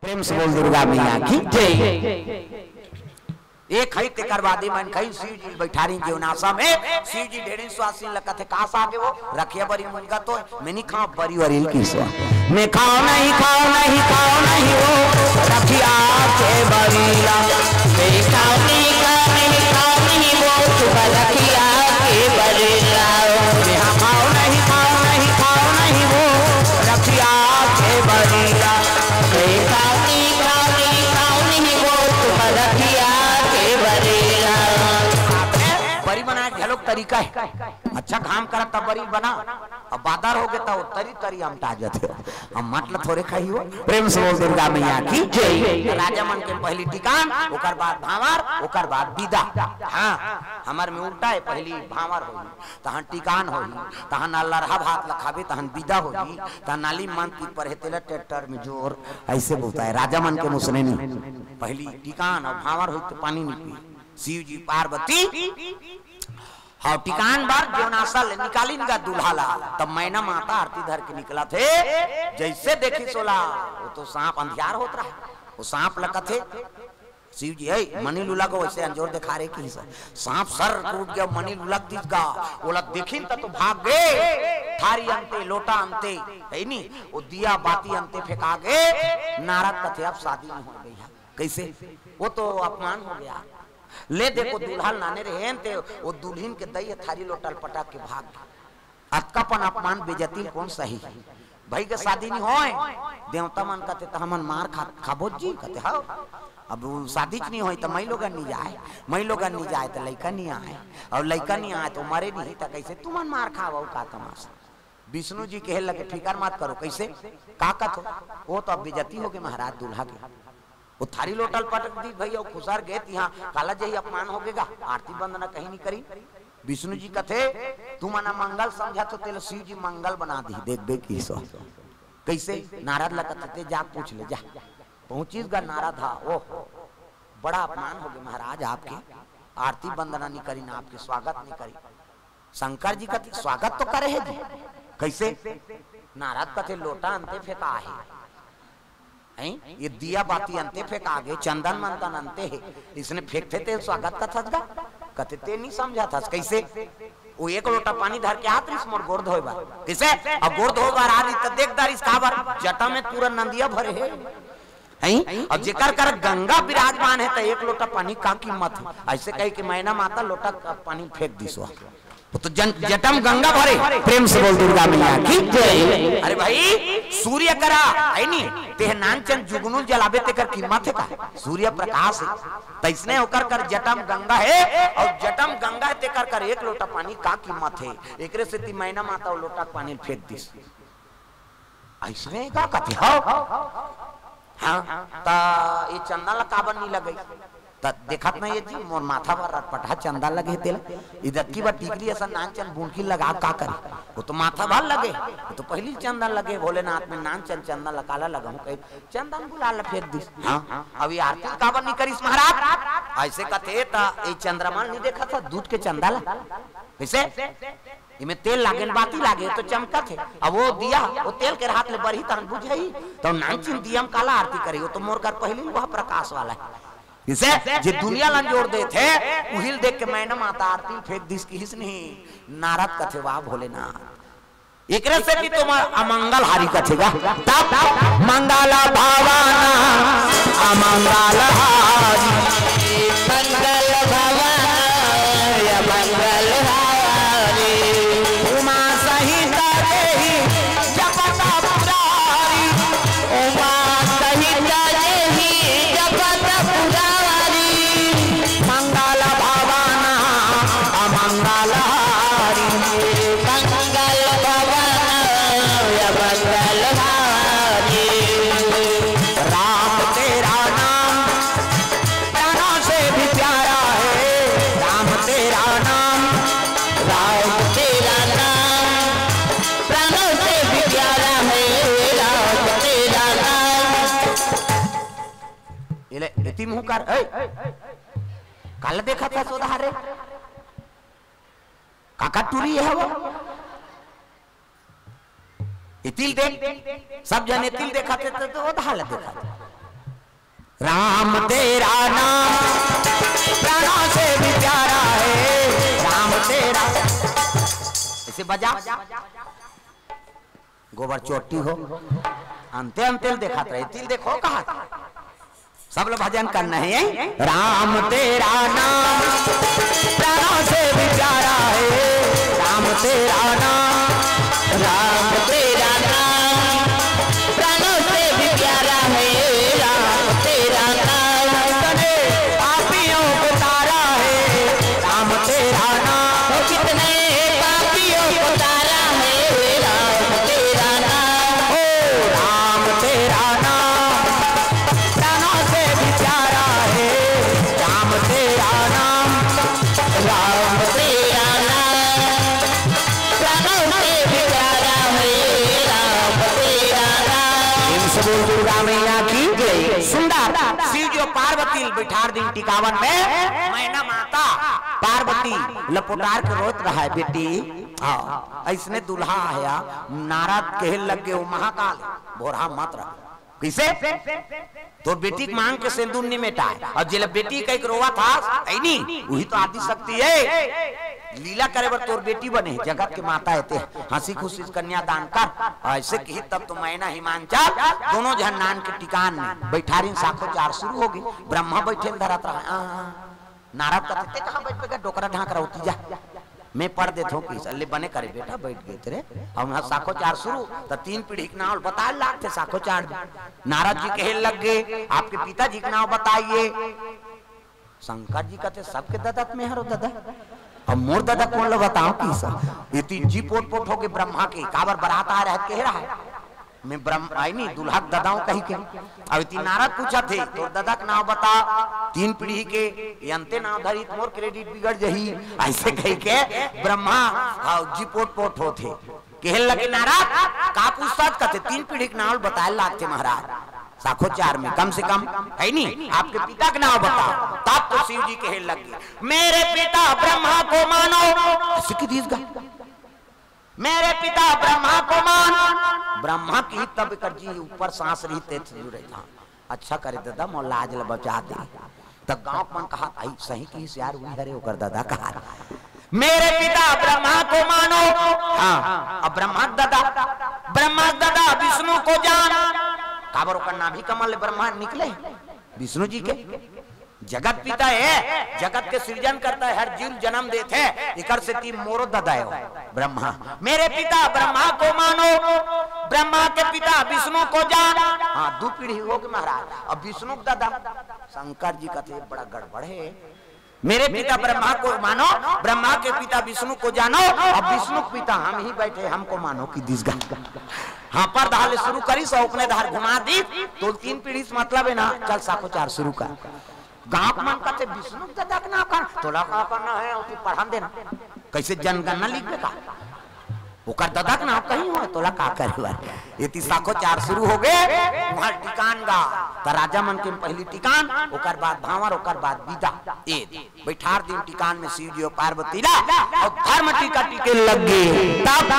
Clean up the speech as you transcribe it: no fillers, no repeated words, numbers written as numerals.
प्रेम से बोल दुर्गा मैया की जय। एक है तेकरवादी मन कहीं शिव जी बैठारी जीवनाशा में शिव जी ढेरी स्वासीन लगा थे कास आगे वो रखिया बरी मुनका तो मैं नहीं खाओ बरी वरील की स्वा मैं खाओ नहीं वो रखिया के बरीला मैं खाओ नहीं वो रखिया के बरीला मैं खाओ नहीं वो रखिया के बरीला मैं खाओ नहीं वो रखिया बरी बनाए झलोक तरीका है। अच्छा काम करा तब बरी बना अब बादर हो गए तो तरी तरी हम टा जाते हम मतलब थोड़े खाई हो। प्रेम से बोल दुर्गा मैया की जय। राजा मन के पहली टिकान ओकर बाद भावर ओकर बाद विदा। हाँ हमार में उल्टा है पहली भावर होगी तहन टिकान होगी तहन लरहा भात लखाबे तहन विदा होगी तहन नाली मान की पर हेतेला ट्रैक्टर में जोर ऐसे बोलता है राजा मन के मुसने नहीं पहली टिकान और भावर हो तो पानी नहीं पी शिव जी पार्वती हाँ टिकान बार जीवनाशा निकाली इनका दूल्हा ला तब मैना माता आरती धर के निकला थे जैसे देखी सोला वो तो सांप अंधियार होता है वो सांप लगा थे शिव जी है मनी लूला को वैसे अंजोर दिखा रहे कि सांप सर टूट गया मनी लूला दिख गया बोला देखी तो भाग गए थारी अंते लोटा अंते है नी वो दिया बाती अंते फेंका गए नारद कथे अब शादी नहीं हो गई कैसे वो तो अपमान हो गया ले देखो दूल्हा नाने रहे ते वो दुल्हन के दई थारी लोटल पटाक के भाग अतकापन अपमान बेजती कौन सही भाई के शादी नहीं होए देवता मन कहते तो हमन मार खाबो जी कहते हाँ अब शादी नहीं होई तो मई लोग नहीं जाए तो लड़का नहीं आए और लड़का नहीं आए तो मरे नहीं तो कैसे तुमन मार खाओ का तमाशा विष्णु जी कहे लगे फिकर मत करो कैसे का कथो वो तो अब बेजती हो गए महाराज दूल्हा के वो थारी लोटल पटक दी भैया खुशार गए यहाँ काला जही अपमान हो गएगा आरती बंदना कहीं नहीं करी विष्णु जी कथे तुम मना मंगल समझा तो तेल शिव जी मंगल बना दी देख बे की सो कैसे नारद लगते जा पूछ ले जा पहुंचीगा नारद था ओह बड़ा अपमान हो गया महाराज आपके आरती बंदना नहीं करी ना आपके स्वागत नहीं करी शंकर जी का स्वागत तो करे है जी कैसे नारद कथे लोटा अंते फेंका है ये दिया बाती अंते फेंका आगे चंदन मंदन अंते है इसने फेंकते थे स्वागत का था कहते ते नहीं समझा था कैसे वो एक लोटा पानी धर के हाथ इस मोर गोर धोए बार कैसे अब गोर धो बार आ रही तो देखदार इस काबर जटा में पूरा नंदिया भरे है अब जेकर कर गंगा विराजमान है तो एक लोटा पानी का कीमत है ऐसे कही कि मैना माता लोटा पानी फेंक दी सो तो जटम गंगा भरे प्रेम से बोल दुर्गा मैया की जय। अरे भाई सूर्य करा है नी ते नानचन जुगनू जलावे ते कर कीमत है का सूर्य प्रकाश है तैसने होकर कर जटम गंगा है और जटम गंगा है ते कर एक लोटा पानी का कीमत है एकरे से ती मैना माता लोटा पानी फेंक दी ऐसने का कथि हाँ ता ये चंदा ला काबर नहीं लगे देखत नहीं है जी मोर माथा पर रटपटा चंदा लगे तेल इधर की बात टिकली ऐसा नानचन बूंदकी लगा का करे वो तो माथा भर लगे वो तो पहली चंदन लगे भोलेनाथ में नानचन चंदन लकाला लगा हूं कहीं चंदन गुलाल फेंक दी हाँ अभी आरती काबर नहीं करी महाराज ऐसे कथे ता ये चंद्रमा नहीं देखा था दूध के चंदा ला कैसे इमे तेल लागे बाती लागे तो चमका थे अब वो दिया वो तेल के हाथ ले बरही तरन बुझाई तो नानचन दियम काला आरती करी वो तो मोर कर पहली वह प्रकाश वाला है इसे जे दुनिया लन जोड़ दे थे उहिल देख के मैना माता आरती फेंक दिस की हिस नहीं नारद कथे वाह भोलेनाथ एकरे से भी तुम अमंगल हारी कथेगा तब मंगला भावाना अमंगल हारी मंगल भावाना या मंगल हारी उमा सहित देहि जपता पुरारी उमा सहित देहि जपता पुरारी मंगल भावाना अमंगल हारी मंगल भावाना या मंगल हारी राम तेरा नाम प्राणों से भी प्यारा है राम तेरा नाम प्राणों से भी प्यारा है राम तेरा नाम इले मुंह कर कल देखा था सुधारे काका टूरी है वो तिल देख सब जने तिल देखा थे तो वो हालत देखा था राम तेरा नाम प्राणों से भी प्यारा है, राम तेरा। इसे बजा गोबर चोटी हो अंते अंतिल देखा रहे तिल देखो कहा सब लोग भजन करना है। राम तेरा नाम प्राणों से भी प्यारा है, राम तेरा नाम, राम तेरा नाम प्राणों से भी प्यारा है, राम तेरा नाम कितने पापियों को तारा है, राम तेरा नाम कितने पापियों को तारा है, राम तेरा नाम, ओ राम तेरा नाम प्राणों से भी प्यारा है, राम तेरा नाम, राम तेरा नाम प्राणों से भी प्यारा है, राम तेरा नाम। बोल दुर्गा मैया की जय। सुंदर शिव जो पार्वती बिठार दिन टिकावन में मैना माता पार्वती लपोटार के रोत रहा है बेटी। ऐसने दुल्हा आया नारद कहे लगे वो महाकाल बोरा मत रहा किसे तो बेटी मांग के सिंदूर नहीं मिटाए और जिले बेटी का एक रोवा था नहीं वही तो आदि शक्ति है लीला करे बर तोर बेटी बने जगत के माता है हंसी खुशी कन्या दान कर ऐसे कही तब तो मैना हिमांचल दोनों जन नान के टिकान में बैठारी साखो चार शुरू होगी। ब्रह्मा बैठे धरत रहा नारद कहते कहाँ बैठ गए डोकरा ढाक रहा होती जा मैं पढ़ देता हूँ कि अल्ले बने करे बेटा बैठ गए तेरे हम साखो चार शुरू तो 3 पीढ़ी के नाम बता लाख थे साखो चार नारद जी कहे लग गए आपके पिताजी का नाम बताइए। शंकर जी कहते सबके दादा में हरो दादा अब मोर दादा कौन लो बताओ की इतनी जी पोट पोट होके ब्रह्मा के काबर बरात आ रहा है कह रहा है मैं ब्रह्म आई नहीं दुल्हा दादाओं कही के अब इतनी नारद पूछा थे तो दादा का नाम बता 3 पीढ़ी के अंते नाम धरी मोर क्रेडिट बिगड़ जही ऐसे कही के ब्रह्मा जी पोट पोट होते कह लगे नारद का पूछताछ करते 3 पीढ़ी के नाम बताए लागते महाराज साखो चार में कम से कम है नहीं आपके पिता का नाम बताओ तब तो शिव जी कहे लगे मेरे पिता ब्रह्मा को मानो मेरे पिता ब्रह्मा को मान ब्रह्मा की तब कर जी ऊपर सांस रही थे था अच्छा करे दादा मोलाज ल बचा दे तब गांव मन कहा आई सही की यार हुई हरे होकर दादा कहा मेरे पिता ब्रह्मा को मानो। हाँ अब ब्रह्मा दादा विष्णु को जान काबरों का नाभि कमल ब्रह्मा निकले विष्णु जी के जगत पिता है जगत के सृजन करता है हर जीव जन्म देते हैं इकर से ती मोरो दादा है ब्रह्मा मेरे पिता ब्रह्मा को मानो ब्रह्मा के पिता विष्णु को जान। हाँ 2 पीढ़ी हो गई महाराज अब विष्णु दादा शंकर जी का तो बड़ा गड़बड़ है मेरे पिता ब्रह्मा को मानो ब्रह्मा के पिता विष्णु को जानो अब विष्णु पिता हम ही बैठे हमको मानो कि दिसगा हाँ पर धाल शुरू करी सो अपने धार घुमा दी तो 3 पीढ़ी से मतलब है ना चल साखो चार शुरू कर गांव मन का विष्णु दादा का नाम कर थोड़ा का करना है उसी पढ़ा देना कैसे जनगणना लिख का ओकर दादा का नाम कहीं हो तोला का करे इति साखो चार शुरू हो गए वहां टिकान गा त राजा मन के पहली टिकान ओकर बाद भावर ओकर बाद विदा ए बैठार दिन टिकान में शिव जी और पार्वती ला और धर्म टीका टिके लग गए तब